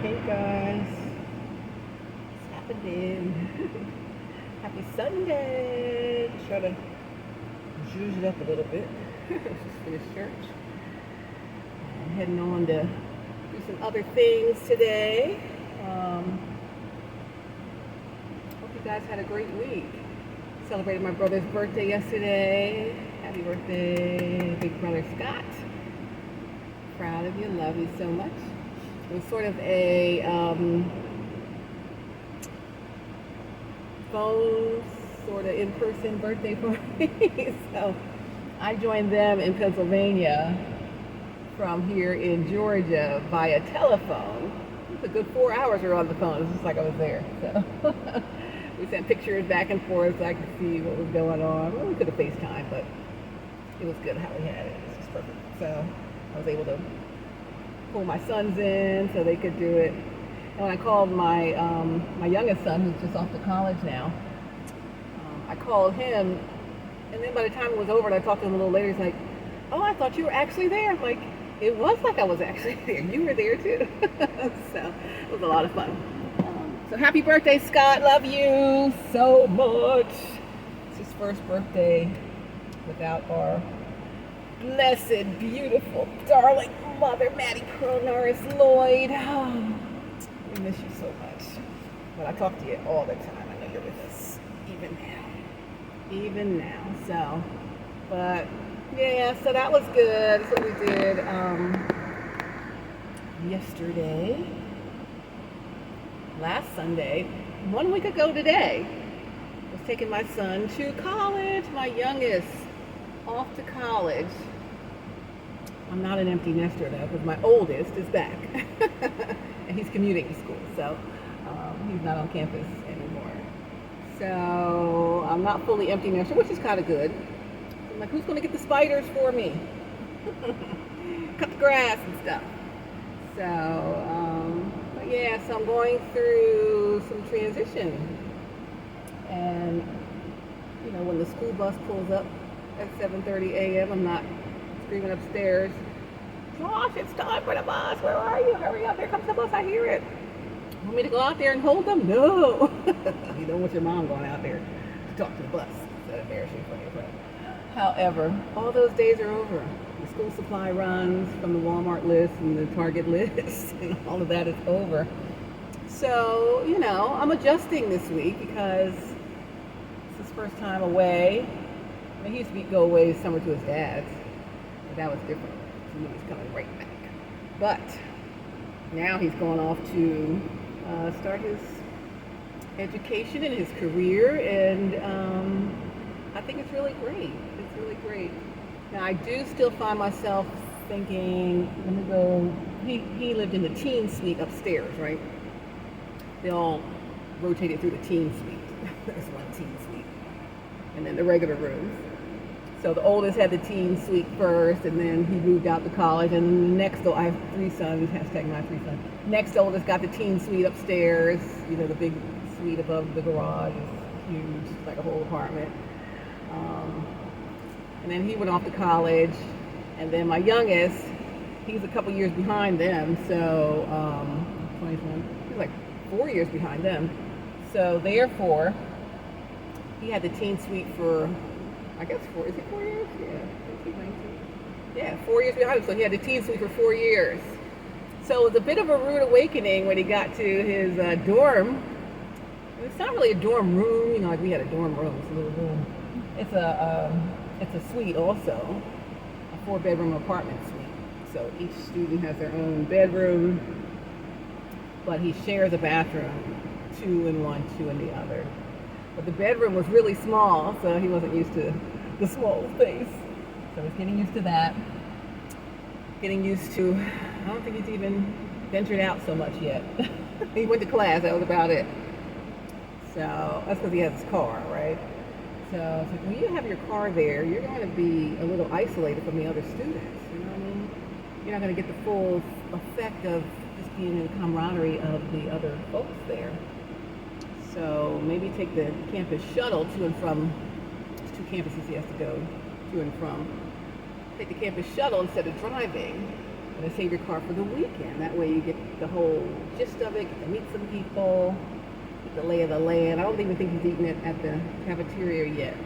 Hey guys, what's happening? Happy Sunday. Just try to zhuzh it up a little bit. Just finished church. I'm heading on to do some other things today. Hope you guys had a great week. Celebrated my brother's birthday yesterday. Happy birthday, big brother Scott. Proud of you, love you so much. It was sort of a phone, sort of in-person birthday party. So I joined them in Pennsylvania from here in Georgia via telephone. It was a good 4 hours we were on the phone. It was just like I was there. So we sent pictures back and forth so I could see what was going on. Well, we could have FaceTime, but it was good how we had it. It was just perfect. So I was able to pull my sons in so they could do it. And when I called my my youngest son, who's just off to college now, I called him, and then by the time it was over and I talked to him a little later, he's like, "Oh, I thought you were actually there." I'm like, it was like I was actually there. You were there too. So it was a lot of fun. So happy birthday, Scott. Love you so much. It's his first birthday without our blessed, beautiful, darling mother, Maddie Pearl Norris Lloyd. Oh, we miss you so much. But I talk to you all the time. I know you're with us, even now. Even now. So, but yeah, so that was good. That's what we did yesterday, last Sunday, 1 week ago today. I was taking my son to college, my youngest, off to college. I'm not an empty nester though, because my oldest is back and he's commuting to school, so he's not on campus anymore. So I'm not fully empty nester, which is kind of good. I'm like, who's going to get the spiders for me? Cut the grass and stuff. So, but yeah, so I'm going through some transition, and you know, when the school bus pulls up at 7:30 a.m., I'm not screaming upstairs, "Josh, it's time for the bus. Where are you? Hurry up. Here comes the bus. I hear it." Want me to go out there and hold them? No. You don't want your mom going out there to talk to the bus. That's embarrassing for your friend. However, all those days are over. The school supply runs from the Walmart list and the Target list, and all of that is over. So, you know, I'm adjusting this week because it's his first time away. I mean, he used to go away summer to his dad's. That was different. So he's coming right back. But now he's going off to start his education and his career, and I think it's really great. It's really great. Now I do still find myself thinking, let me go. He lived in the teen suite upstairs, right? They all rotated through the teen suite. There's one teen suite, and then the regular rooms. So the oldest had the teen suite first, and then he moved out to college. And then the next, I have 3 sons, hashtag my 3 sons. Next oldest got the teen suite upstairs. You know, the big suite above the garage is huge, it's like a whole apartment. And then he went off to college. And then my youngest, he's a couple years behind them. So, 21, he's like 4 years behind them. So therefore, he had the teen suite for, I guess is it 4 years? Yeah, 18, 19. Yeah, 4 years behind him. So he had the teen suite for 4 years. So it was a bit of a rude awakening when he got to his dorm. It's not really a dorm room, you know, like we had a dorm room. It's a little room. It's a suite also, a 4-bedroom apartment suite. So each student has their own bedroom, but he shares a bathroom, 2 in one, 2 in the other. But the bedroom was really small, so he wasn't used to the small space. So he's getting used to that. Getting used to, I don't think he's even ventured out so much yet. He went to class, that was about it. So that's because he has his car, right? So it's like, when you have your car there, you're going to be a little isolated from the other students. You know what I mean? You're not going to get the full effect of just being in the camaraderie of the other folks there. So maybe take the campus shuttle to and from. There's 2 campuses he has to go to and from. Take the campus shuttle instead of driving, and to save your car for the weekend. That way you get the whole gist of it, get to meet some people, get the lay of the land. I don't even think he's eating it at the cafeteria yet.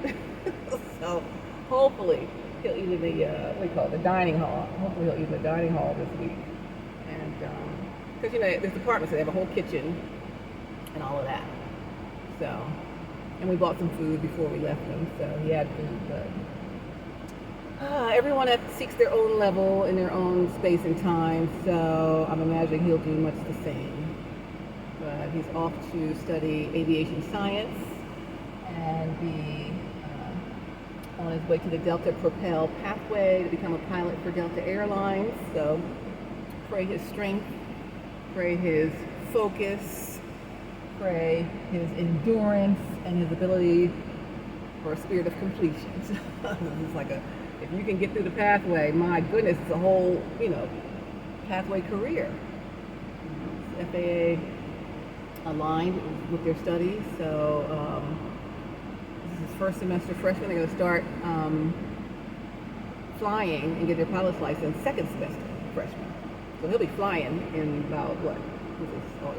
So hopefully he'll eat in the, what do you call it, the dining hall. Hopefully he'll eat in the dining hall this week. And, because, there's apartments, so they have a whole kitchen and all of that. So, and we bought some food before we left him, so he had food, but everyone seeks their own level in their own space and time, so I'm imagining he'll do much the same. But he's off to study aviation science and be on his way to the Delta Propel pathway to become a pilot for Delta Airlines. So pray his strength, pray his focus, pray his endurance and his ability for a spirit of completion. It's like if you can get through the pathway, my goodness, it's a whole, pathway career. It's FAA aligned with their studies. So this is his first semester freshman. They're going to start flying and get their pilot's license second semester freshman. So he'll be flying in about,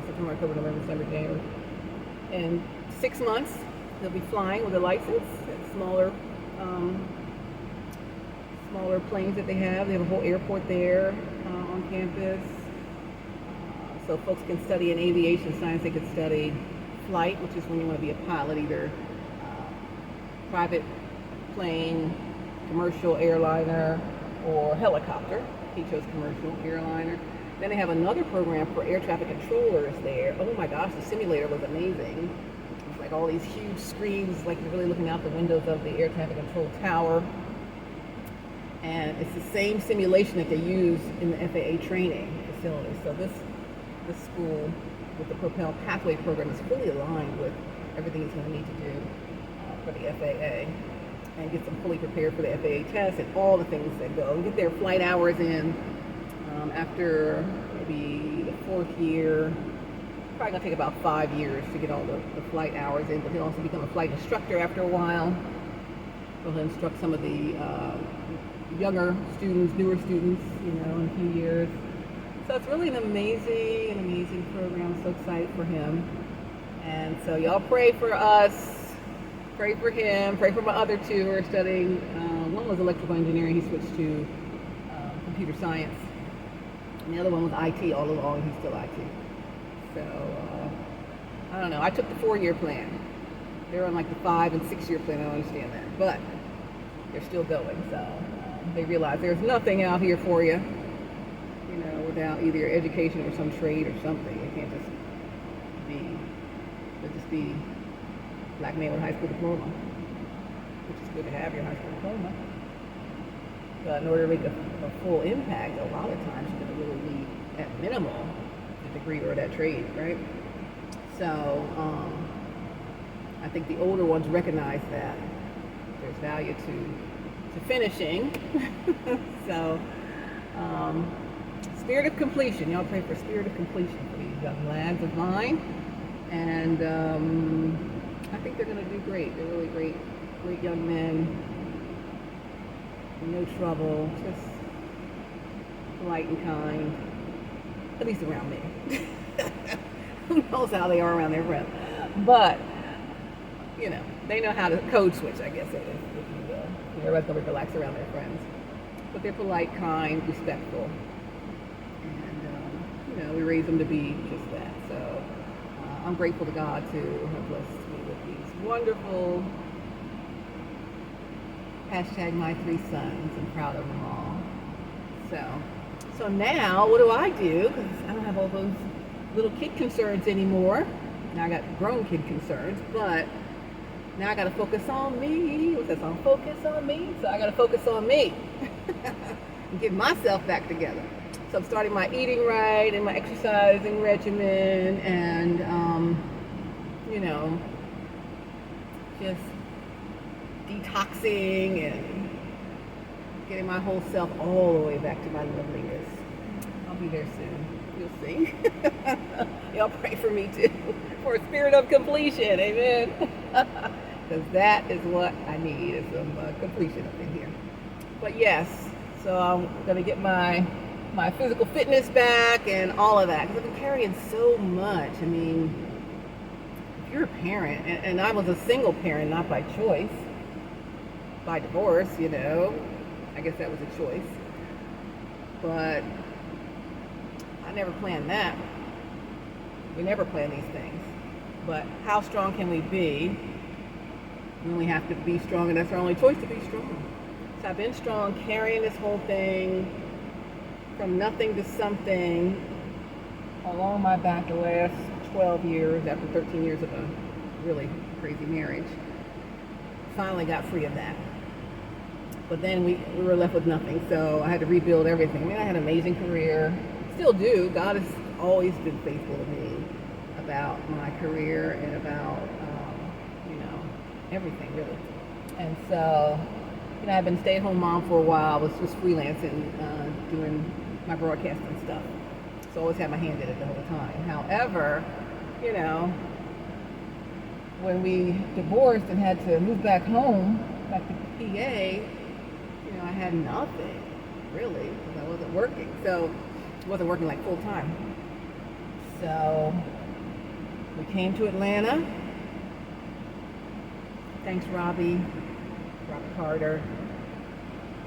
September, October, November, December, January. In 6 months, he'll be flying with a license at smaller planes that they have. They have a whole airport there on campus. So folks can study in aviation science. They could study flight, which is when you want to be a pilot, either private plane, commercial airliner, or helicopter. He chose commercial airliner. Then they have another program for air traffic controllers there. Oh my gosh, the simulator was amazing. It's like all these huge screens, like you're really looking out the windows of the air traffic control tower. And it's the same simulation that they use in the FAA training facility. So this school with the Propel Pathway program is fully aligned with everything he's going to need to do for the FAA, and gets them fully prepared for the FAA test and all the things that go. And get their flight hours in after maybe the 4th year. Probably going to take about 5 years to get all the flight hours in, but he'll also become a flight instructor after a while. He'll instruct some of the younger students, newer students, in a few years. So it's really an amazing program. I'm so excited for him. And so y'all pray for us, pray for him, pray for my other two who are studying. One was electrical engineering. He switched to computer science. And the other one was IT all along. He's still IT. So I don't know. I took the 4-year plan. They're on like the 5 and 6 year plan. I don't understand that, but they're still going. So they realize there's nothing out here for you, without either education or some trade or something. You can't just be black man with a high school diploma, which is good to have your high school diploma. But in order to make a full impact, a lot of times you're going to really need, at minimal, a degree or that trade, right? So I think the older ones recognize that there's value to finishing. So spirit of completion. Y'all pray for spirit of completion for these young lads of mine. And I think they're going to do great. They're really great young men. No trouble, just polite and kind, at least around me. Who knows how they are around their friends. But, they know how to code switch, I guess it is, if you will. Everybody's going to be relaxed around their friends. But they're polite, kind, respectful. And, we raise them to be just that. So I'm grateful to God to have blessed me with these wonderful #my3 sons. I'm proud of them all. So now what do I do? Because I don't have all those little kid concerns anymore. Now I got grown kid concerns, but now I got to focus on me. What's that song? Focus on me. So I got to focus on me and get myself back together. So I'm starting my eating right and my exercising regimen, and just detoxing and getting my whole self all the way back to my loveliness. I'll be there soon. You'll see. Y'all pray for me too, for a spirit of completion. Amen. Because that is what I need, is some completion up in here. But yes, so I'm going to get my my physical fitness back and all of that. Because I've been carrying so much. I mean, if you're a parent, and I was a single parent, not by choice, by divorce, I guess that was a choice. But I never planned that. We never plan these things. But how strong can we be when we have to be strong, and that's our only choice, to be strong. So I've been strong, carrying this whole thing from nothing to something along my back the last 12 years after 13 years of a really crazy marriage. Finally got free of that. But then we were left with nothing, so I had to rebuild everything. I mean, I had an amazing career, still do. God has always been faithful to me about my career and about, everything really. And so, I've been a stay-at-home mom for a while. I was just freelancing, doing my broadcasting stuff. So I always had my hand in it the whole time. However, when we divorced and had to move back home, back to PA, I had nothing, really, because I wasn't working. So I wasn't working like full time. So we came to Atlanta. Thanks, Robbie Carter.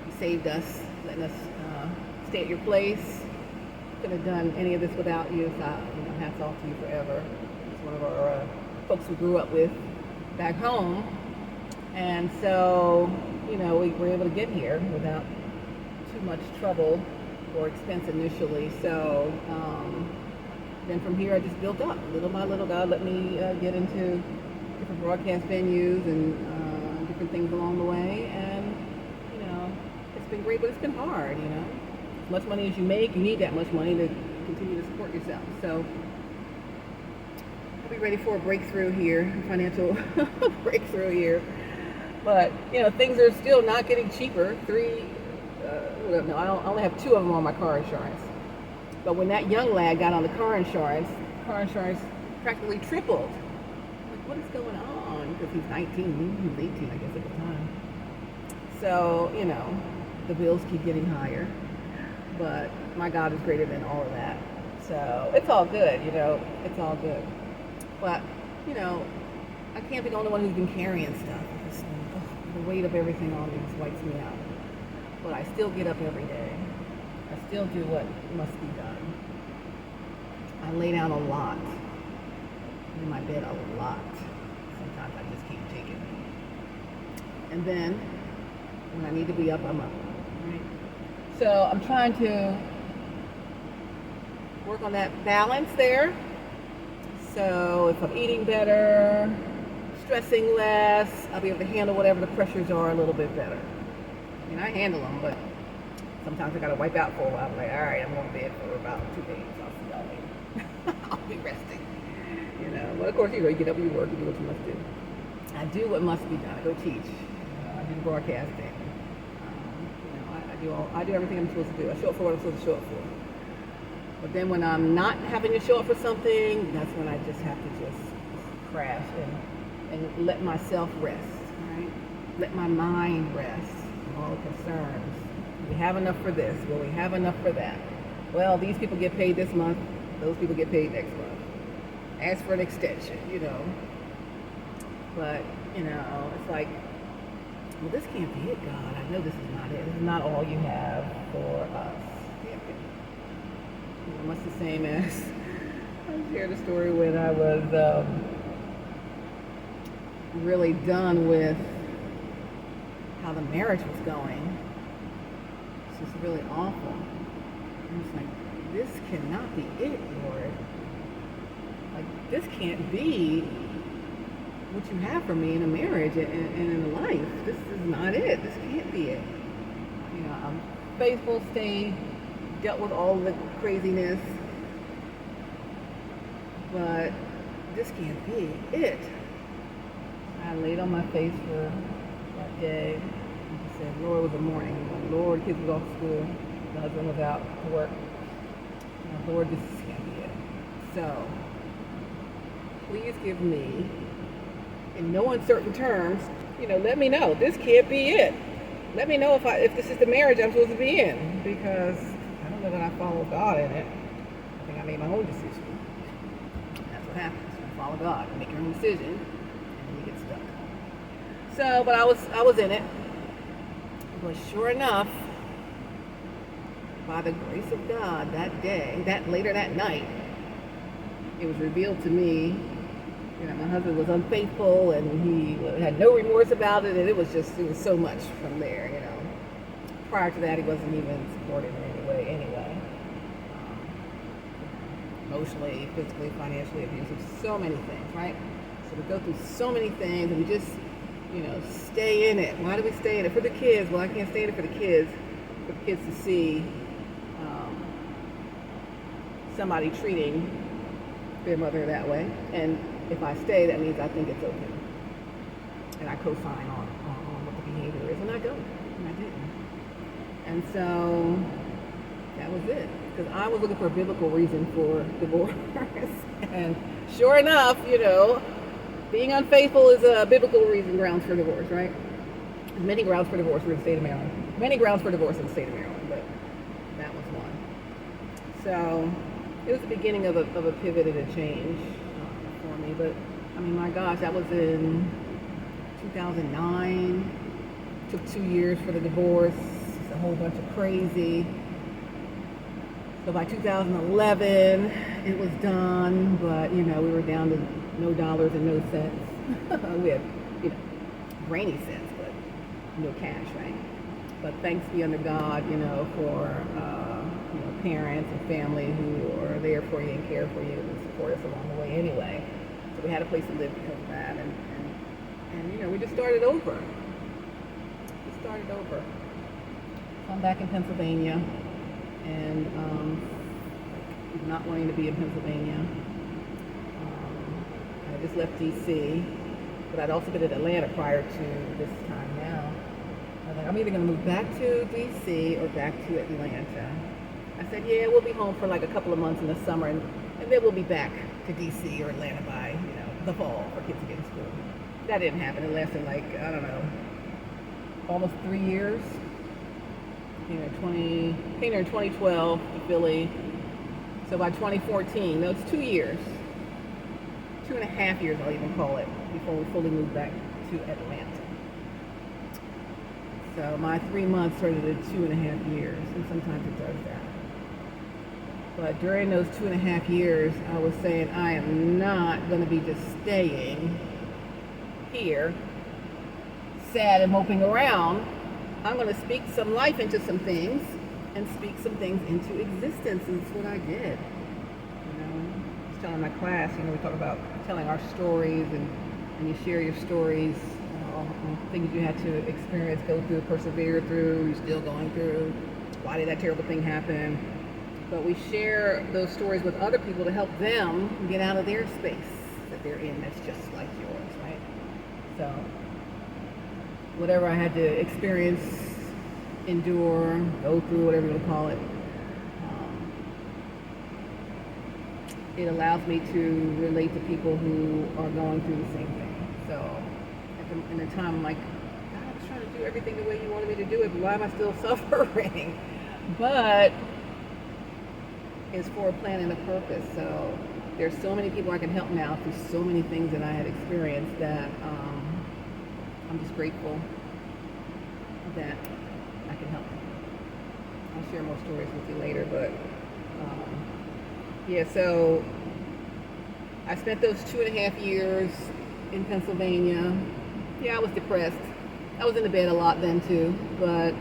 He saved us, letting us stay at your place. Couldn't have done any of this without you. So, hats off to you forever. He's one of our folks we grew up with back home. And so, we were able to get here without too much trouble or expense initially. So then from here I just built up. Little by little, God let me get into different broadcast venues and different things along the way. And, it's been great, but it's been hard, As much money as you make, you need that much money to continue to support yourself. So I'll be ready for a breakthrough here, financial breakthrough here. But, things are still not getting cheaper. I only have 2 of them on my car insurance. But when that young lad got on the car insurance practically tripled. Like, what is going on? Because he's 19, he was 18, I guess, at the time. So, the bills keep getting higher. But my God is greater than all of that. So it's all good, it's all good. But, I can't be the only one who's been carrying stuff. The weight of everything on me just wipes me out. But I still get up every day. I still do what must be done. I lay down a lot. In my bed a lot. Sometimes I just can't take it. And then, when I need to be up, I'm up. Right? So I'm trying to work on that balance there. So if I'm eating better, stressing less, I'll be able to handle whatever the pressures are a little bit better. I mean, I handle them, but sometimes I gotta wipe out for a while. I'm like, all right, I'm going to bed for about 2 days. I'll see y'all later. I'll be resting. But of course, you get up, you work, you do what you must do. I do what must be done. I go teach. I do broadcasting. I do everything I'm supposed to do. I show up for what I'm supposed to show up for. But then when I'm not having to show up for something, that's when I just have to just crash and let myself rest, right? Let my mind rest from all the concerns. Do we have enough for this? Will we have enough for that? Well, these people get paid this month. Those people get paid next month. Ask for an extension, But, it's like, well, this can't be it, God. I know this is not it. This is not all you have for us. Much the same as I shared a story when I was really done with how the marriage was going. It's just really awful. And it's like, this cannot be it, Lord. Like, this can't be what you have for me in a marriage and in a life. This is not it. This can't be it. I'm faithful, stayed, dealt with all the craziness, but this can't be it. I laid on my face for that day and just said, Lord, it was a morning. Lord, kids was off school. My husband was out to work. Lord, this can't be it. So, please give me, in no uncertain terms, let me know. This can't be it. Let me know if this is the marriage I'm supposed to be in, because I don't know that I followed God in it. I think I made my own decision. That's what happens. You follow God, you make your own decision, and then you get stuck. So, but I was in it. But sure enough, by the grace of God, that day, later that night, it was revealed to me, my husband was unfaithful and he had no remorse about it, and it was so much from there, Prior to that, he wasn't even supportive in any way anyway. Emotionally, physically, financially abusive, so many things, right? So we go through so many things and we just, stay in it. Why do we stay in it? For the kids. Well, I can't stay in it for the kids to see somebody treating their mother that way. And if I stay, that means I think it's okay. And I co-sign on what the behavior is. And I don't. And I didn't. And so that was it. Because I was looking for a biblical reason for divorce. And sure enough, being unfaithful is a biblical reason, grounds for divorce, right? There's many grounds for divorce in the state of Maryland. Many grounds for divorce in the state of Maryland, but that was one. So it was the beginning of a pivot and a change for me. But I mean, my gosh, that was in 2009. Took 2 years for the divorce. It's a whole bunch of crazy. So by 2011, it was done, but we were down to no dollars and no cents. We had, rainy cents, but no cash, right? But thanks be unto God, for parents and family who are there for you and care for you and support us along the way anyway. So we had a place to live because of that, and we just started over. I'm back in Pennsylvania, and not wanting to be in Pennsylvania. I just left DC, but I'd also been in Atlanta prior to this time now. I was like, I'm either going to move back to DC or back to Atlanta. I said, yeah, we'll be home for like a couple of months in the summer, and then we'll be back to DC or Atlanta by, the fall for kids to get in school. That didn't happen. It lasted like, I don't know, almost 3 years. Came here in 2012 to Philly. So by 2014, no, it's 2 years. 2.5 years, I'll even call it, before we fully moved back to Atlanta. So my 3 months started at 2.5 years, and sometimes it does that. But during those 2.5 years, I was saying, I am not going to be just staying here, sad and moping around. I'm going to speak some life into some things and speak some things into existence. And that's what I did. I was telling my class, we talk about telling our stories, and you share your stories, things you had to experience, go through, persevere through, you're still going through. Why did that terrible thing happen? But we share those stories with other people to help them get out of their space that they're in that's just like yours, right? So whatever I had to experience, endure, go through, whatever you want to call it, it allows me to relate to people who are going through the same thing. So in the time, I'm like, God, I was trying to do everything the way you wanted me to do it, but why am I still suffering? But it's for a plan and a purpose. So there's so many people I can help now through so many things that I had experienced that I'm just grateful that I can help. I'll share more stories with you later, but so I spent those 2.5 years in Pennsylvania. Yeah, I was depressed. I was in the bed a lot then too, but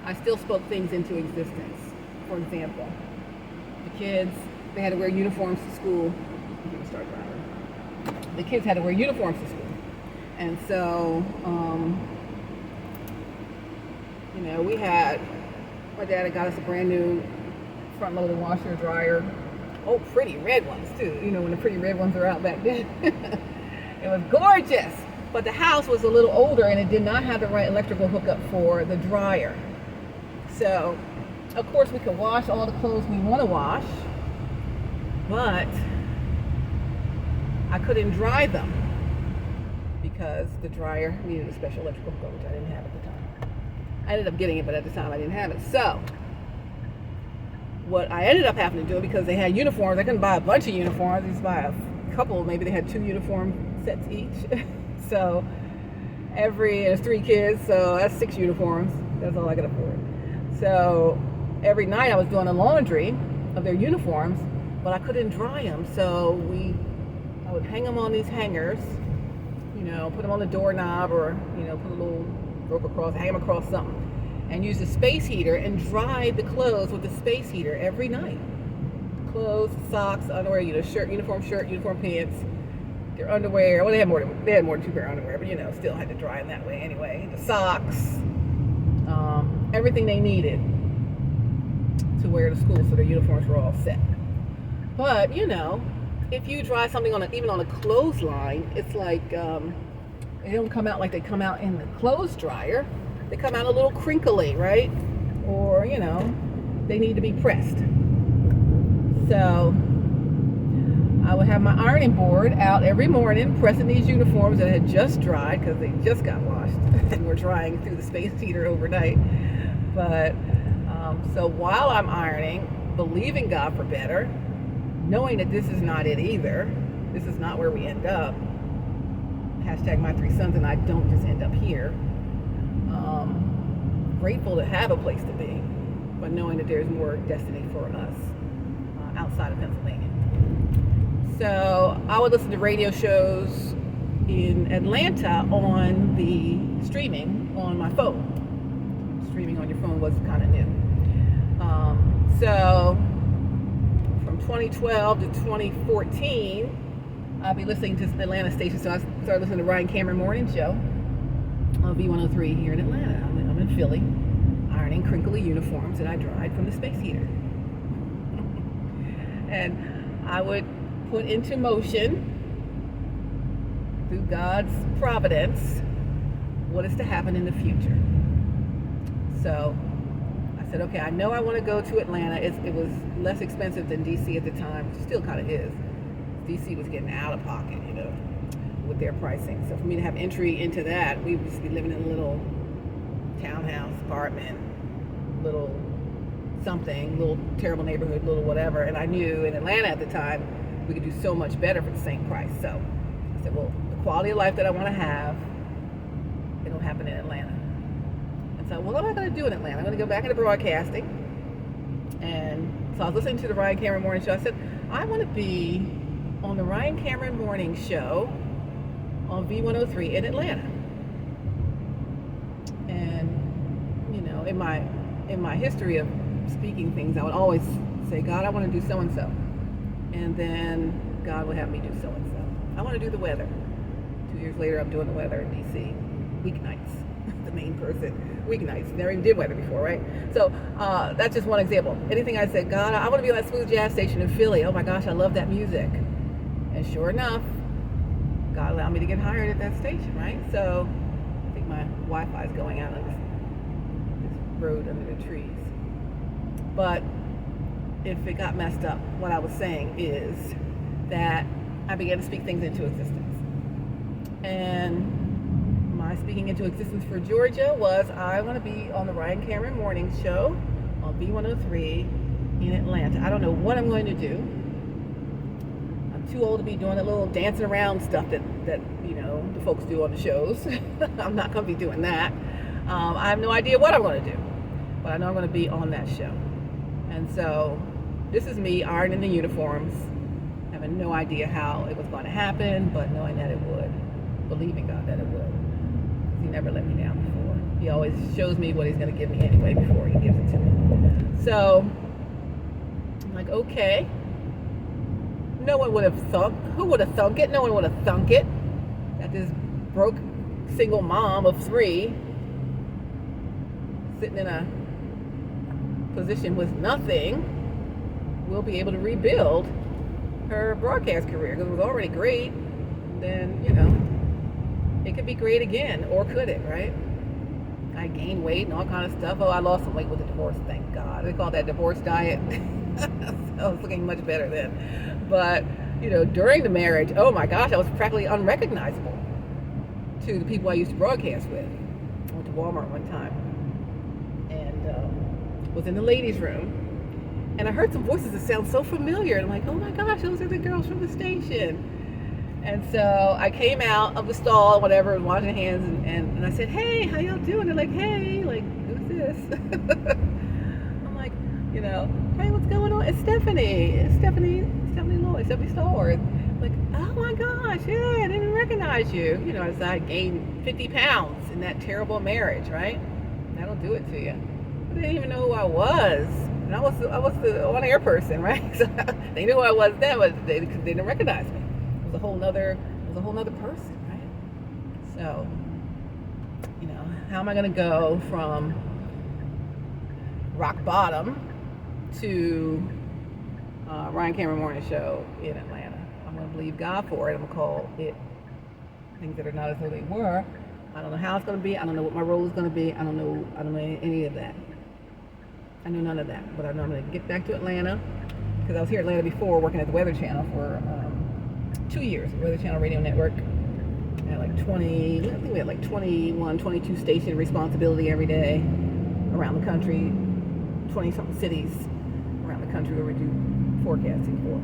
I still spoke things into existence. For example, the kids, they had to wear uniforms to school. The kids had to wear uniforms to school. And so, my dad had got us a brand new front-loaded washer dryer. Oh, pretty red ones too. When the pretty red ones were out back then. It was gorgeous. But the house was a little older and it did not have the right electrical hookup for the dryer. So, of course, we could wash all the clothes we want to wash, but I couldn't dry them because the dryer needed a special electrical hookup, which I didn't have at the time. I ended up getting it, but at the time I didn't have it. So what I ended up having to do, because they had uniforms, I couldn't buy a bunch of uniforms, I just buy a couple, maybe they had 2 uniform sets each. So there's 3 kids, so that's 6 uniforms. That's all I could afford. So every night I was doing the laundry of their uniforms, but I couldn't dry them. So I would hang them on these hangers, put them on the doorknob, or, put a little rope across, hang them across something, and use the space heater and dry the clothes with the space heater every night. Clothes, socks, underwear, uniform shirt, uniform pants, their underwear. Well, they had more than 2 pair of underwear, but still had to dry them that way anyway. The socks, everything they needed to wear to school, so their uniforms were all set. But if you dry something even on a clothesline, it's like they don't come out like they come out in the clothes dryer. They come out a little crinkly, right? Or they need to be pressed. So I would have my ironing board out every morning pressing these uniforms that had just dried, because they just got washed and were drying through the space heater overnight. But so while I'm ironing, believing God for better, knowing that this is not it either, this is not where we end up. Hashtag my 3 sons and I don't just end up here. Grateful to have a place to be, but knowing that there's more destiny for us outside of Pennsylvania. So I would listen to radio shows in Atlanta on the streaming on my phone. Streaming on your phone was kind of new. So from 2012 to 2014, I'll be listening to the Atlanta station. So I started listening to Ryan Cameron Morning Show on V103 here in Atlanta. I'm in Philly, ironing crinkly uniforms that I dried from the space heater. And I would put into motion, through God's providence, what is to happen in the future. So I said, okay, I know I want to go to Atlanta. It was less expensive than DC at the time, which still kind of is. DC was getting out of pocket, with their pricing. So for me to have entry into that, we would just be living in a little townhouse, apartment, little something, little terrible neighborhood, little whatever. And I knew in Atlanta at the time, we could do so much better for the same price. So I said, well, the quality of life that I want to have, it'll happen in Atlanta. And so, what am I going to do in Atlanta? I'm going to go back into broadcasting. And so I was listening to the Ryan Cameron Morning Show. I said, I want to be on the Ryan Cameron Morning Show on V103 in Atlanta. And, in my history of speaking things, I would always say, God, I want to do so-and-so. And then God would have me do so-and-so. I want to do the weather. 2 years later, I'm doing the weather in D.C. Weeknights. The main person. Weeknights. Never even did weather before, right? So that's just one example. Anything I said, God, I want to be on that smooth jazz station in Philly. Oh my gosh, I love that music. And sure enough, God allowed me to get hired at that station, right? So I think my Wi-Fi is going out on this road under the trees. But if it got messed up, what I was saying is that I began to speak things into existence. And my speaking into existence for Georgia was, I want to be on the Ryan Cameron Morning Show on B103 in Atlanta. I don't know what I'm going to do. I'm too old to be doing the little dancing around stuff that the folks do on the shows. I'm not going to be doing that. I have no idea what I'm going to do, but I know I'm going to be on that show. And so this is me ironing the uniforms, having no idea how it was going to happen, but knowing that it would, believing God that it would. He never let me down before. He always shows me what he's going to give me anyway before he gives it to me. So I'm like, okay. No one would have thunk. Who would have thunk it? No one would have thunk it. That this broke single mom of 3 sitting in a position with nothing will be able to rebuild her broadcast career, because it was already great. Then it could be great again, or could it, right? I gained weight and all kind of stuff. Oh, I lost some weight with the divorce, thank God. They call that divorce diet. So I was looking much better then. But during the marriage, oh my gosh, I was practically unrecognizable to the people I used to broadcast with. I went to Walmart one time and was in the ladies' room, And I heard some voices that sound so familiar. And I'm like, oh my gosh, those are the girls from the station. And so I came out of the stall, whatever, washing hands, and I said, hey, how y'all doing? They're like, hey, like, who's this? I'm like, hey, what's going on? It's Stephanie. Stephanie Lloyd, Stephanie Stallworth. Like, oh my gosh, yeah, I didn't recognize you. As I gained 50 pounds in that terrible marriage, right? That'll do it to you. I didn't even know who I was. And I was the on-air person, right? So they knew who I was then, but they didn't recognize me. It was a whole nother person, right? So, how am I going to go from rock bottom to Ryan Cameron Morning Show in Atlanta? I'm going to believe God for it. I'm going to call it things that are not as though they were. I don't know how it's going to be. I don't know what my role is going to be. I don't know any of that. I know none of that. But I know I'm going to get back to Atlanta, because I was here in Atlanta before, working at the Weather Channel for 2 years. The Weather Channel Radio Network. I had like 21, 22 station responsibility every day around the country. 20-something cities around the country where we do forecasting for.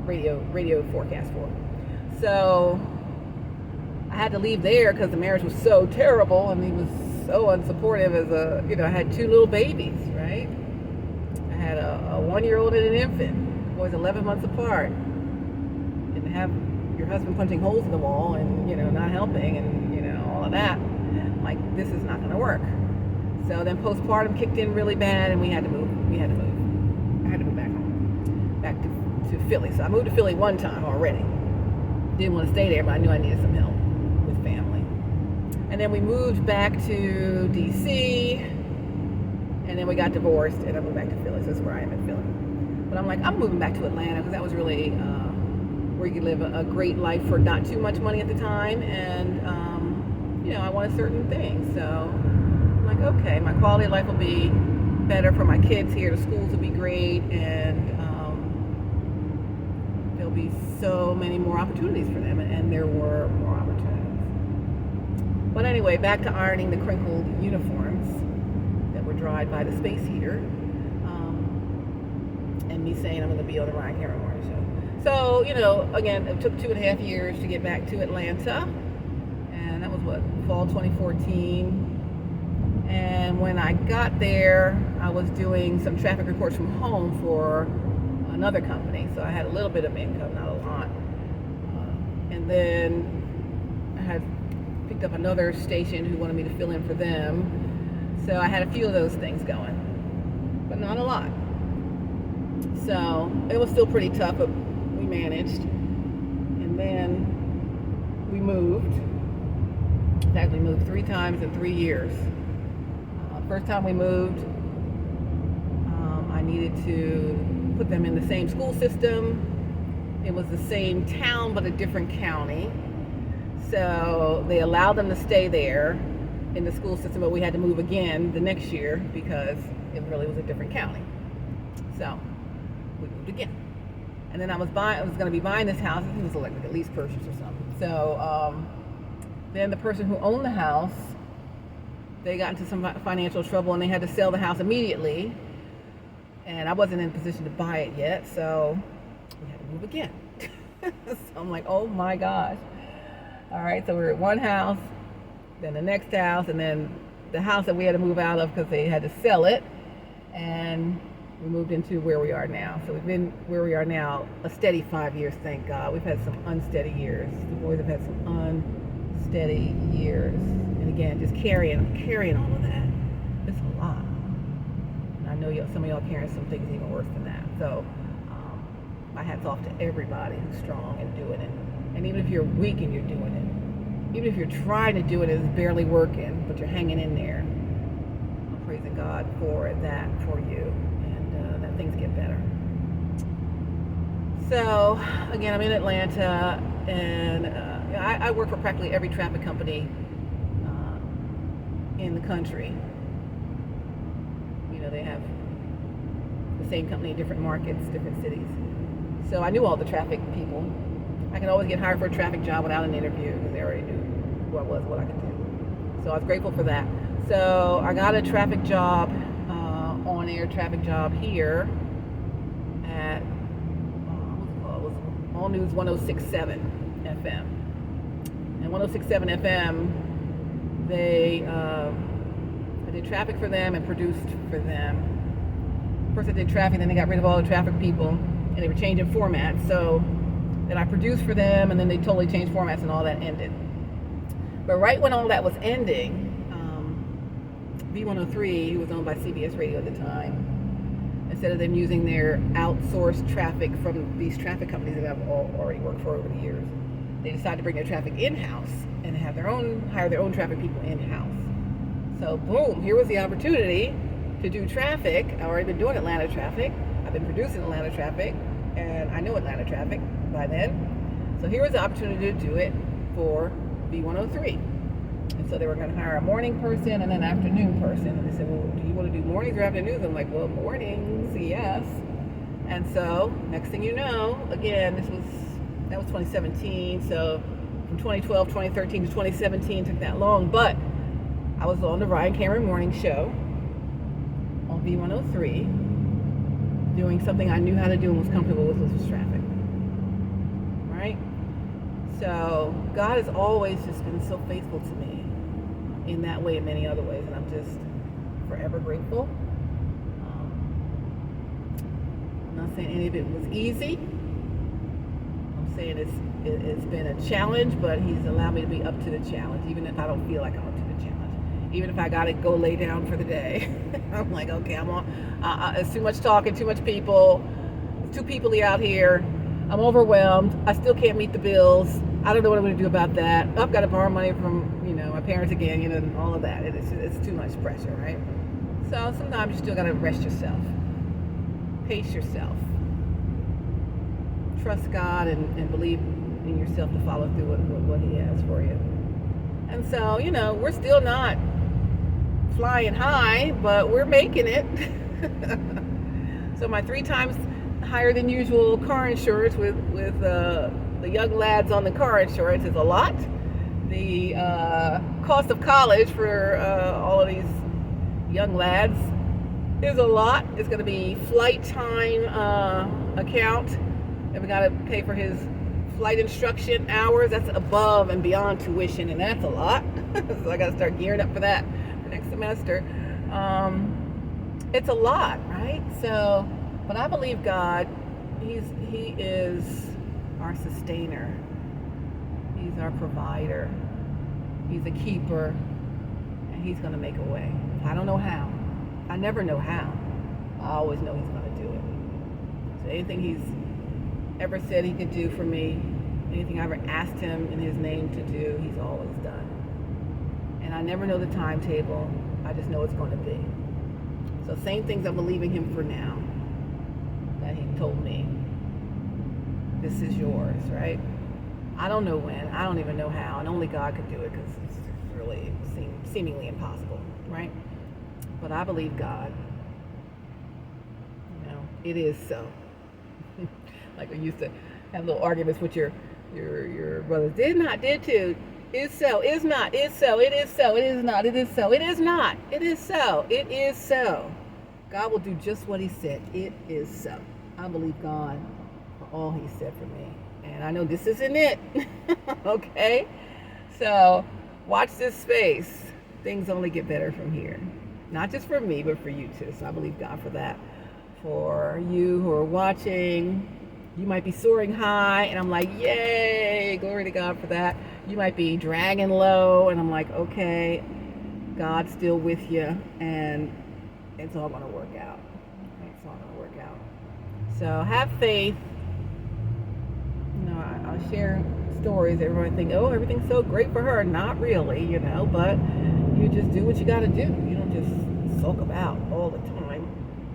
Radio forecast for. So I had to leave there because the marriage was so terrible, and he was so unsupportive I had 2 little babies, right? I had a 1-year-old and an infant. Boys 11 months apart. And have your husband punching holes in the wall and, not helping and, all of that. Like, this is not going to work. So then postpartum kicked in really bad, and we had to move. I had to move back home. Back to Philly. So I moved to Philly one time already. Didn't want to stay there, but I knew I needed some help with family. And then we moved back to DC, and then we got divorced, and I moved back to Philly. So that's where I am in Philly. But I'm like, I'm moving back to Atlanta, because that was really where you could live a great life for not too much money at the time, and I wanted certain things. So I'm like, okay, my quality of life will be better for my kids here. The schools will be great, and there'll be so many more opportunities for them, and there were more opportunities. But anyway, back to ironing the crinkled uniforms that were dried by the space heater, and me saying I'm going to be on the Ryan Cameron Morning Show. So, again, it took 2.5 years to get back to Atlanta, and that was fall 2014. And when I got there, I was doing some traffic reports from home for another company, so I had a little bit of income, not a lot. And then I had picked up another station who wanted me to fill in for them, so I had a few of those things going, but not a lot. So it was still pretty tough, but we managed. And then we moved. In fact, we moved 3 times in 3 years. First time we moved, I needed to put them in the same school system. It was the same town, but a different county. So they allowed them to stay there in the school system, but we had to move again the next year because it really was a different county. So we moved again. And then I was going to be buying this house. I think it was like a lease purchase or something. So then the person who owned the house, they got into some financial trouble, and they had to sell the house immediately. And I wasn't in a position to buy it yet, so we had to move again. So I'm like, oh my gosh. All right, so we're at one house, then the next house, and then the house that we had to move out of because they had to sell it. And we moved into where we are now. So we've been where we are now a steady 5 years, thank God. We've had some unsteady years. The boys have had some unsteady years. And again, just carrying all of that. It's a lot. And I know some of y'all carrying some things even worse than that. So my hat's off to everybody who's strong and doing it. And even if you're weak and you're doing it, even if you're trying to do it and it's barely working, but you're hanging in there, I'm praising God for that for you, and that things get better. So again, I'm in Atlanta, and I work for practically every traffic company in the country. They have the same company in different markets, different cities. So I knew all the traffic people. I could always get hired for a traffic job without an interview because they already knew who I was, what I could do. So I was grateful for that. So I got a traffic job on-air traffic job here at what's it called? It was All News 106.7 FM. And 106.7 FM, I did traffic for them and produced for them. First I did traffic, then they got rid of all the traffic people, and they were changing formats. So then I produced for them, and then they totally changed formats, and all that ended. But right when all that was ending, B103, who was owned by CBS Radio at the time, instead of them using their outsourced traffic from these traffic companies that I've already worked for over the years, they decided to bring their traffic in-house and hire their own traffic people in-house. So boom, here was the opportunity to do traffic. I've already been doing Atlanta traffic. I've been producing Atlanta traffic, and I know Atlanta traffic by then. So here was the opportunity to do it for B103. And so they were going to hire a morning person and an afternoon person. And they said, well, do you want to do mornings or afternoons? I'm like, well, mornings, yes. And so next thing you know, again, that was 2017. So from 2012, 2013 to 2017 took that long. But I was on the Ryan Cameron Morning Show on B103 doing something I knew how to do and was comfortable with, which was traffic. Right? So God has always just been so faithful to me in that way and many other ways, and I'm just forever grateful. I'm not saying any of it was easy. I'm saying it's been a challenge, but He's allowed me to be up to the challenge, even if I don't feel like I'm up to the challenge. Even if I got to go lay down for the day, I'm like, okay, I'm on. It's too much talking, too much people. It's too peoply out here. I'm overwhelmed. I still can't meet the bills. I don't know what I'm going to do about that. I've got to borrow money from, my parents again, and all of that. It's too much pressure, right? So sometimes you still got to rest yourself. Pace yourself. Trust God and believe in yourself to follow through with what He has for you. And so, we're still not flying high, but we're making it. So my 3 times higher than usual car insurance with the young lads on the car insurance is a lot. The cost of college for all of these young lads is a lot. It's going to be flight time account, and we got to pay for his flight instruction hours. That's above and beyond tuition, and that's a lot. So I got to start gearing up for that for next semester. It's a lot, right? So, but I believe God. He is our sustainer. He's our provider. He's a keeper, and He's going to make a way. I don't know how. I never know how. I always know He's going to do it. So anything He's ever said He could do for me, anything I ever asked Him in His name to do, He's always done. And I never know the timetable. I just know it's going to be. So same things I'm believing Him for now that He told me. This is yours, right? I don't know when. I don't even know how. And only God could do it, because it's really seemingly impossible, right? But I believe God. It is so. Like I used to have little arguments with your brothers. Did not, did to. Is so, is not, is so, it is so, it is not, it is so, it is not, it is so, it is so. God will do just what He said. It is so. I believe God for all He said for me. And I know this isn't it. Okay? So watch this space. Things only get better from here. Not just for me, but for you too. So I believe God for that. For you who are watching, you might be soaring high, and I'm like, yay, glory to God for that. You might be dragging low, and I'm like, okay, God's still with you, and it's all going to work out. It's all going to work out. So have faith. I'll share stories. Everybody think, oh, everything's so great for her. Not really, but you just do what you got to do. You don't just sulk about all the time.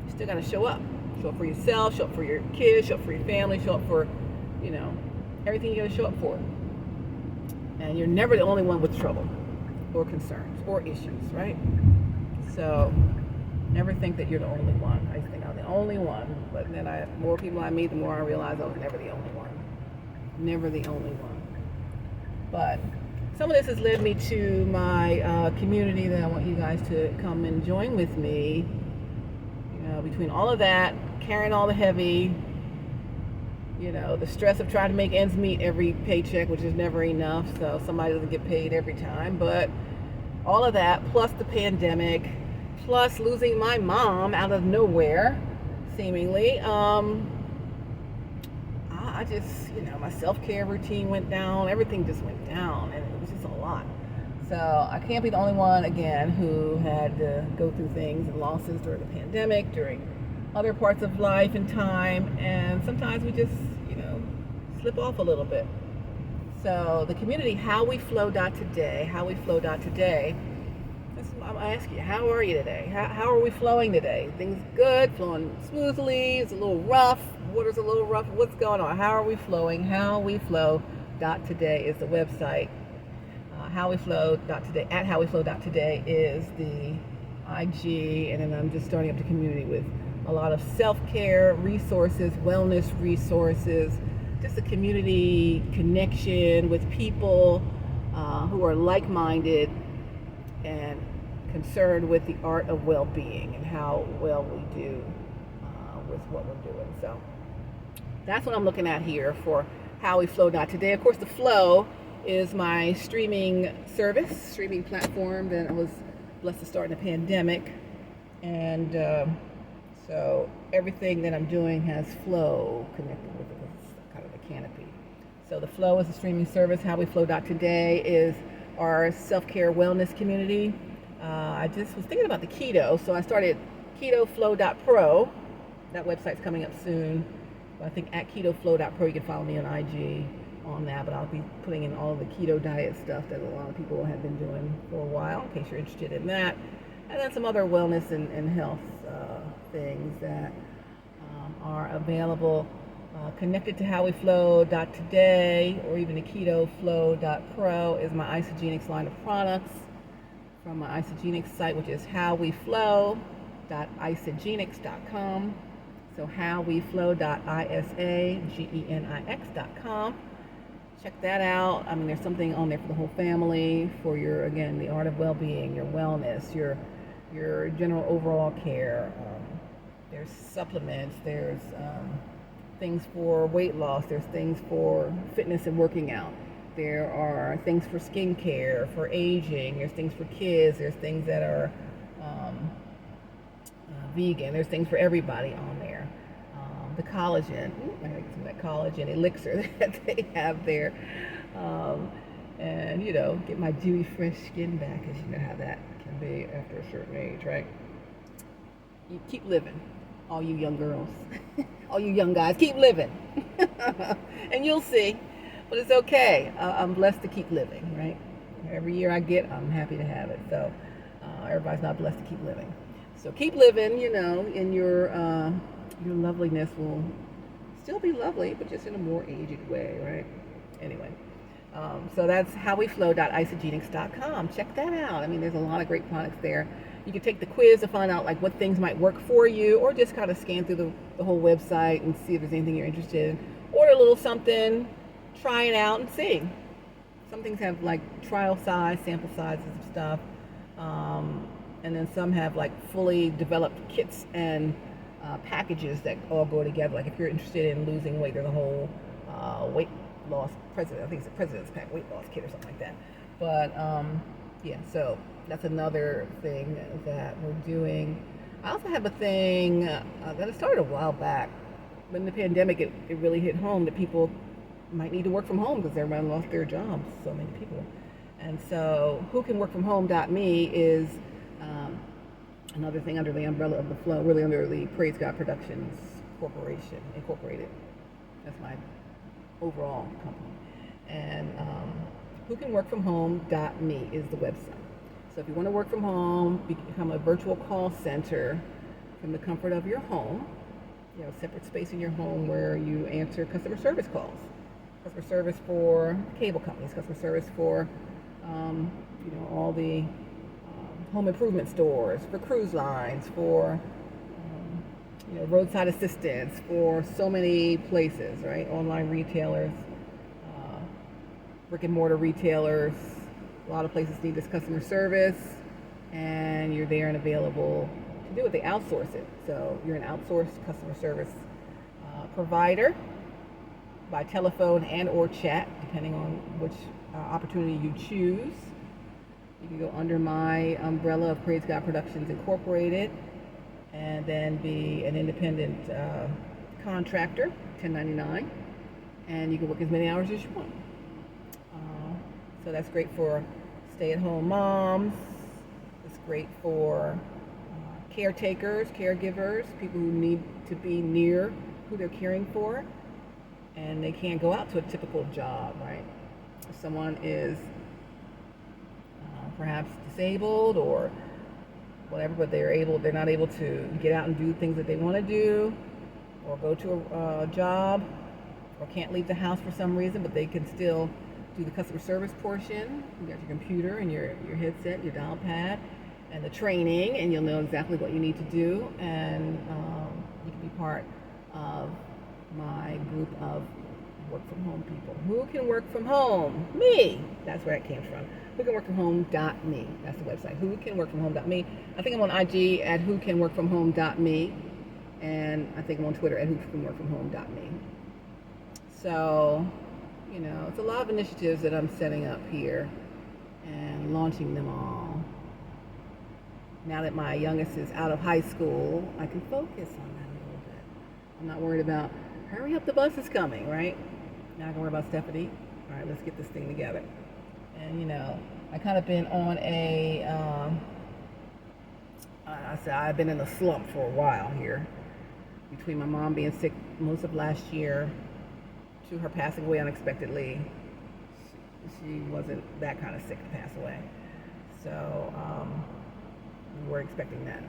You still got to show up. Show up for yourself, show up for your kids, show up for your family, show up for, everything you got to show up for. And you're never the only one with trouble or concerns or issues, right? So never think that you're the only one. I think I'm the only one, but then more people I meet, the more I realize I was never the only one. Never the only one. But some of this has led me to my community that I want you guys to come and join with me. between all of that, carrying all the heavy, the stress of trying to make ends meet every paycheck, which is never enough, so somebody doesn't get paid every time, but all of that, plus the pandemic, plus losing my mom out of nowhere, seemingly, I just, my self-care routine went down, everything just went down, and it was just a lot. So I can't be the only one, again, who had to go through things and losses during the pandemic, during other parts of life and time, and sometimes we just, slip off a little bit. So the community, howweflow.today, I ask you, how are you today? How are we flowing today? Things good, flowing smoothly, it's a little rough, water's a little rough, what's going on? How are we flowing? Howweflow.today is the website. Howweflow.today, at howweflow.today is the IG, and then I'm just starting up the community with a lot of self-care resources, wellness resources, just a community connection with people who are like-minded and concerned with the art of well-being and how well we do with what we're doing. So that's what I'm looking at here for howweflow.today. Of course, the Flow is my streaming platform that I was blessed to start in the pandemic. And so everything that I'm doing has Flow connected with it. It's kind of the canopy. So the Flow is a streaming service. Howweflow.today is our self-care wellness community. I just was thinking about the keto, so I started ketoflow.pro. That website's coming up soon. I think at ketoflow.pro, you can follow me on IG on that, but I'll be putting in all of the keto diet stuff that a lot of people have been doing for a while, in case you're interested in that. And then some other wellness and health things that are available connected to howweflow.today, or even the ketoflow.pro is my Isogenics line of products from my Isogenics site, which is howweflow.isogenics.com. So howweflow.isagenics.com. Check that out. I mean, there's something on there for the whole family, for your, again, the art of well-being, your wellness, your general overall care. There's supplements, there's things for weight loss, there's things for fitness and working out. There are things for skincare, for aging, there's things for kids, there's things that are vegan, there's things for everybody on there. The collagen, I gotta get some of that collagen elixir that they have there. And, get my dewy, fresh skin back, because you know how that can be after a certain age, right? You keep living, all you young girls, all you young guys, keep living. And you'll see, but it's okay. I'm blessed to keep living, right? Every year I get, I'm happy to have it. So everybody's not blessed to keep living. So keep living, and your loveliness will still be lovely, but just in a more aged way, right? Anyway, so that's howweflow.isogenics.com. Check that out. I mean, there's a lot of great products there. You can take the quiz to find out like what things might work for you, or just kind of scan through the whole website and see if there's anything you're interested in. Order a little something, try it out and see. Some things have like trial size, sample sizes of stuff, and then some have like fully developed kits and packages that all go together. Like if you're interested in losing weight, there's a whole weight loss I think it's a President's Pack weight loss kit or something like that. But yeah, so that's another thing that we're doing. I also have a thing that I started a while back. When the pandemic, it really hit home that people might need to work from home because everybody lost their jobs, so many people. And so whocanworkfromhome.me is another thing under the umbrella of the Flow, really under the Praise God Productions Corporation, Incorporated. That's my overall company. And whocanworkfromhome.me is the website. So if you want to work from home, become a virtual call center from the comfort of your home, a separate space in your home where you answer customer service calls. Customer service for cable companies, customer service for, all the home improvement stores, for cruise lines, for, roadside assistance, for so many places, right? Online retailers, brick and mortar retailers. A lot of places need this customer service, and you're there and available to do it. They outsource it. So you're an outsourced customer service provider by telephone and or chat, depending on which opportunity you choose. You can go under my umbrella of Praise God Productions Incorporated and then be an independent contractor, 1099, and you can work as many hours as you want. So that's great for stay-at-home moms. It's great for caretakers, caregivers, people who need to be near who they're caring for, and they can't go out to a typical job, right? If someone is perhaps disabled or whatever, but they're not able to get out and do things that they want to do, or go to a job, or can't leave the house for some reason, but they can still do the customer service portion. You got your computer and your headset, your dial pad, and the training, and you'll know exactly what you need to do, and you can be part of my group of work from home people. Who can work from home? Me. That's where it came from. whocanworkfromhome.me. That's the website. whocanworkfromhome.me. I think I'm on IG at whocanworkfromhome.me, and I think I'm on Twitter at whocanworkfromhome.me. So, you know, it's a lot of initiatives that I'm setting up here and launching them all. Now that my youngest is out of high school, I can focus on that a little bit. I'm not worried about, hurry up, the bus is coming, right? Now I can worry about Stephanie. All right, let's get this thing together. And, you know, I kind of been on I've been in a slump for a while here. Between my mom being sick most of last year to her passing away unexpectedly. She wasn't that kind of sick to pass away. So, we were expecting that.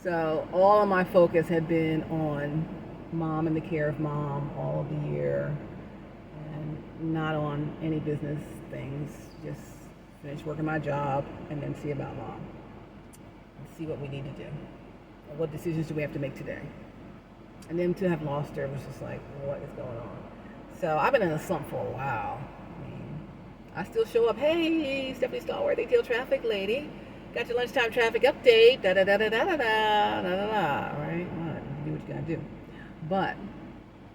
So all of my focus had been on mom and the care of mom all of the year, and not on any business things. Just finish working my job and then see about mom and see what we need to do. And what decisions do we have to make today? And then to have lost her was just like, what is going on? So I've been in a slump for a while. I mean, I still show up. Hey, Stephanie Stallworth, ATL traffic lady. Got your lunchtime traffic update, da da da da da da da da da. All right, well, you do what you gotta do. But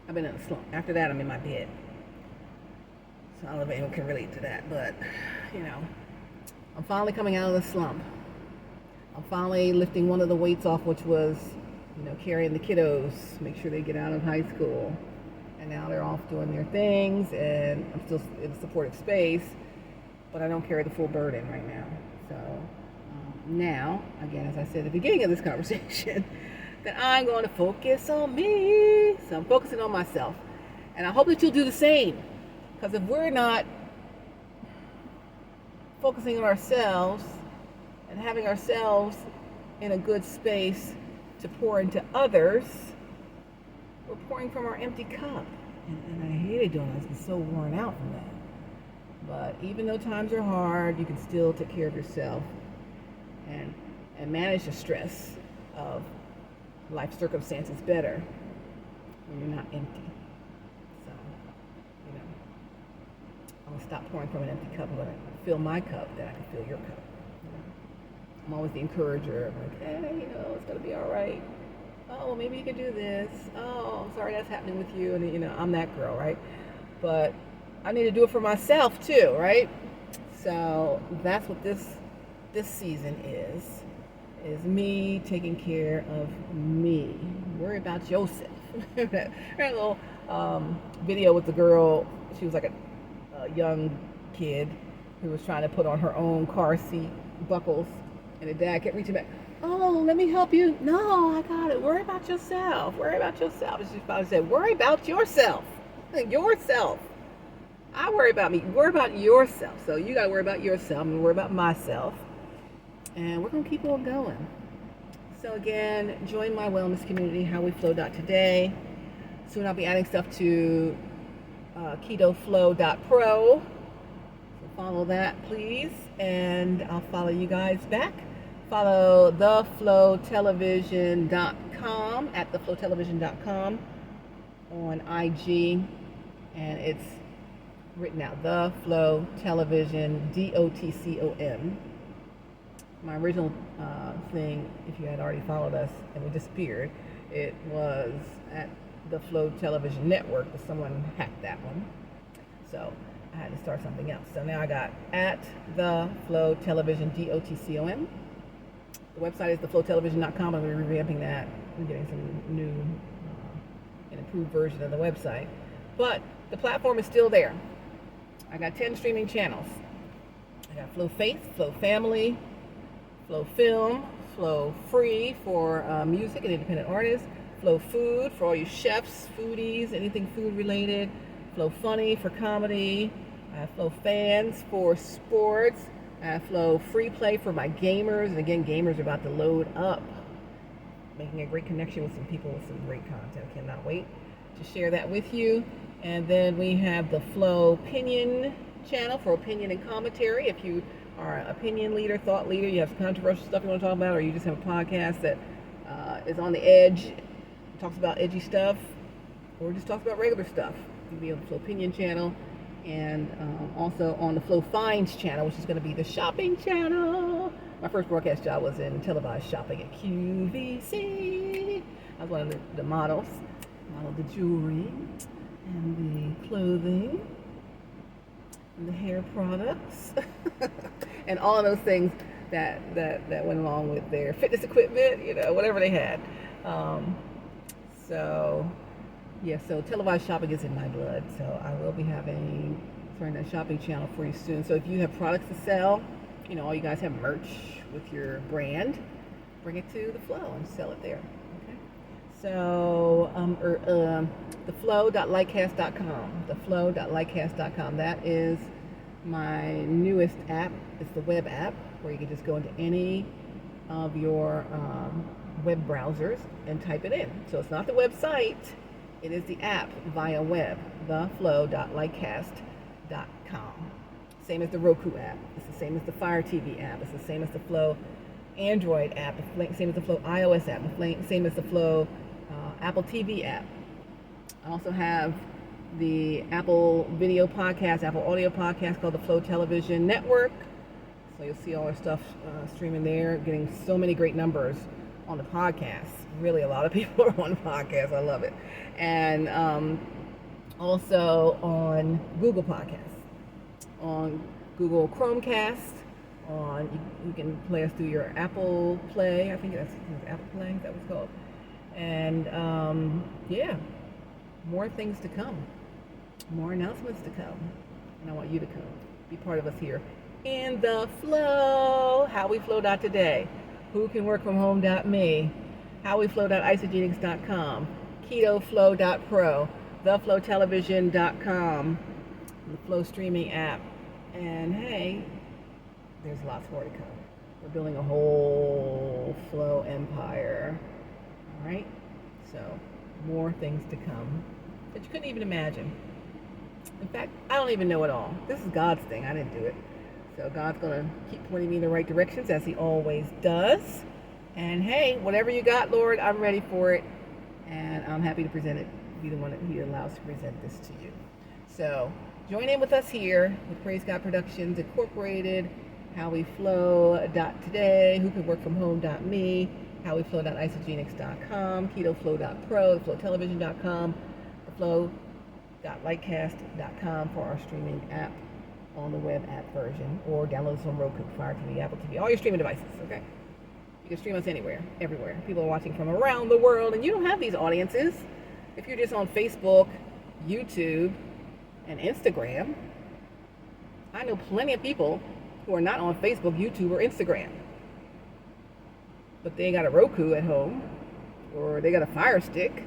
I've been in a slump. After that, I'm in my bed. So I don't know if anyone can relate to that, but you know, I'm finally coming out of the slump. I'm finally lifting one of the weights off, which was, you know, carrying the kiddos, make sure they get out of high school. And now they're off doing their things, and I'm still in a supportive space, but I don't carry the full burden right now. So now, again, as I said at the beginning of this conversation, that I'm going to focus on me. So I'm focusing on myself. And I hope that you'll do the same. Because if we're not focusing on ourselves and having ourselves in a good space to pour into others, we're pouring from our empty cup. And I hated doing that. I've been so worn out from that. But even though times are hard, you can still take care of yourself and manage the stress of life circumstances better when you're not empty. So, you know, I'm going to stop pouring from an empty cup. I'm going to fill my cup, that I can fill your cup. You know? I'm always the encourager. I'm like, hey, you know, it's going to be all right. Oh, well, maybe you can do this. Oh, I'm sorry that's happening with you. And, you know, I'm that girl, right? But I need to do it for myself, too, right? So that's what this season is me taking care of me. Worry about yourself. I had a little video with the girl. She was like a young kid who was trying to put on her own car seat buckles, and the dad kept reaching back. Oh, let me help you. No, I got it. Worry about yourself. Worry about yourself. And she probably said, worry about yourself. Yourself. I worry about me. Worry about yourself. So you got to worry about yourself. I'm going to worry about myself. And we're going to keep on going. So again, join my wellness community, howweflow.today. Soon I'll be adding stuff to ketoflow.pro. So follow that, please. And I'll follow you guys back. Follow theflowtelevision.com at theflowtelevision.com on IG. And it's written out, The Flow Television, DOTCOM. My original thing, if you had already followed us and we disappeared, it was at the Flow Television Network, but someone hacked that one. So I had to start something else. So now I got at the Flow Television, DOTCOM. The website is theflowtelevision.com. I'm going to be revamping that. I'm getting some new and improved version of the website. But the platform is still there. I got 10 streaming channels. I got Flow Faith, Flow Family, Flow Film, Flow Free for music and independent artists, Flow Food for all you chefs, foodies, anything food related, Flow Funny for comedy, Flow Fans for sports, Flow Free Play for my gamers. And again, gamers are about to load up, making a great connection with some people with some great content. Cannot wait to share that with you. And then we have the Flow Opinion channel for opinion and commentary. If you are an opinion leader, thought leader, you have controversial stuff you want to talk about, or you just have a podcast that is on the edge, talks about edgy stuff, or just talks about regular stuff, you'll be on the Flow Opinion channel. And also on the Flow Finds channel, which is going to be the shopping channel. My first broadcast job was in televised shopping at QVC. I was one of the models, modeled the jewelry and the clothing and the hair products and all of those things that went along with their fitness equipment, whatever they had. So televised shopping is in my blood. So I will be starting that shopping channel for you soon. So if you have products to sell, all you guys have merch with your brand, bring it to the Flow and sell it there. Okay. So theflow.lightcast.com. Theflow.lightcast.com. That is my newest app. It's the web app where you can just go into any of your web browsers and type it in. So it's not the website. It is the app via web, theflow.lightcast.com. Same as the Roku app. It's the same as the Fire TV app. It's the same as the Flow Android app. The same as the Flow iOS app. The same as the Flow Apple TV app. I also have the Apple Video Podcast, Apple Audio Podcast called the Flow Television Network. So you'll see all our stuff streaming there, getting so many great numbers on the podcast. Really, a lot of people are on the podcast. I love it. And also on Google Podcasts, on Google Chromecast, you can play us through your Apple Play. I think that's Apple Play. Is that what it's called? And more things to come, more announcements to come, and I want you to come, be part of us here in the Flow. HowWeFlow.today, WhoCanWorkFromHome.me, HowWeFlow.isogenics.com, KetoFlow.pro, TheFlowTelevision.com, the Flow streaming app, and hey, there's lots more to come. We're building a whole Flow empire. All right, so more things to come that you couldn't even imagine. In fact, I don't even know it all. This is God's thing. I didn't do it. So God's going to keep pointing me in the right directions as he always does. And hey, whatever you got, Lord, I'm ready for it. And I'm happy to present it, be the one that he allows to present this to you. So join in with us here with Praise God Productions Incorporated, HowWeFlow.today, WhoCanWorkFromHome.me, HowWeFlow.isogenics.com, KetoFlow.pro, TheFlowTelevision.com, TheFlow.lightcast.com for our streaming app on the web app version, or download this on Roku, Fire TV, Apple TV, all your streaming devices, okay? You can stream us anywhere, everywhere. People are watching from around the world, and you don't have these audiences. If you're just on Facebook, YouTube, and Instagram, I know plenty of people who are not on Facebook, YouTube, or Instagram, but they got a Roku at home, or they got a Fire Stick.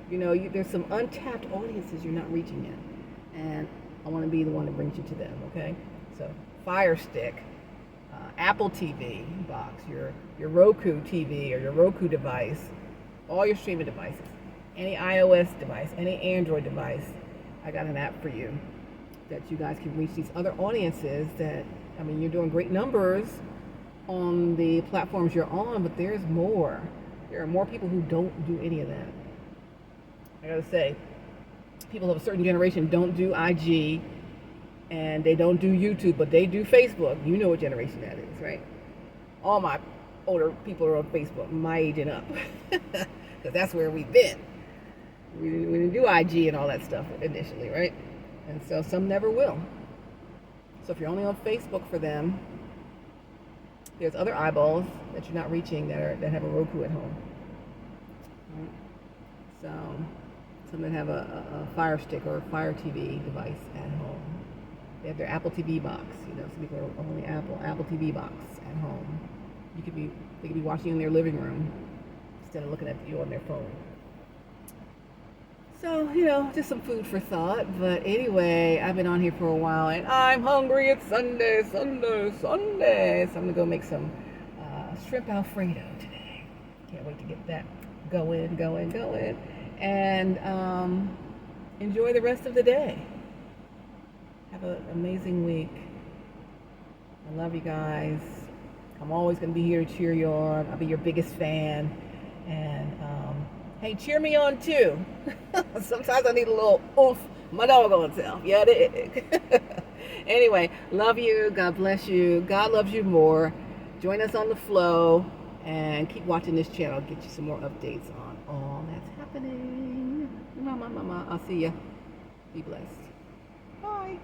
There's some untapped audiences you're not reaching yet, and I want to be the one that brings you to them, okay? So Fire Stick, Apple TV box, your Roku TV or your Roku device, all your streaming devices, any iOS device, any Android device, I got an app for you that you guys can reach these other audiences that, you're doing great numbers on the platforms you're on, but there's more. There are more people who don't do any of that. I gotta say, people of a certain generation don't do IG and they don't do YouTube, but they do Facebook. You know what generation that is, right? all my older people are on Facebook, my age and up, because that's where we've been. We didn't do IG and all that stuff initially, right? And so some never will. So if you're only on Facebook for them, there's other eyeballs that you're not reaching that have a Roku at home. Right? So some that have a Fire Stick or a Fire TV device at home. They have their Apple TV box. Some people are on the Apple TV box at home. They could be watching in their living room instead of looking at you on their phone. So, just some food for thought. But anyway, I've been on here for a while and I'm hungry. It's Sunday. So I'm going to go make some shrimp Alfredo today. Can't wait to get that going. And enjoy the rest of the day. Have an amazing week. I love you guys. I'm always going to be here to cheer you on. I'll be your biggest fan. And hey, cheer me on too. Sometimes I need a little oomph. My doggone self. Yeah, dig. Anyway, love you. God bless you. God loves you more. Join us on the flow and keep watching this channel. I'll get you some more updates on all that's happening. Mama. I'll see ya. Be blessed. Bye.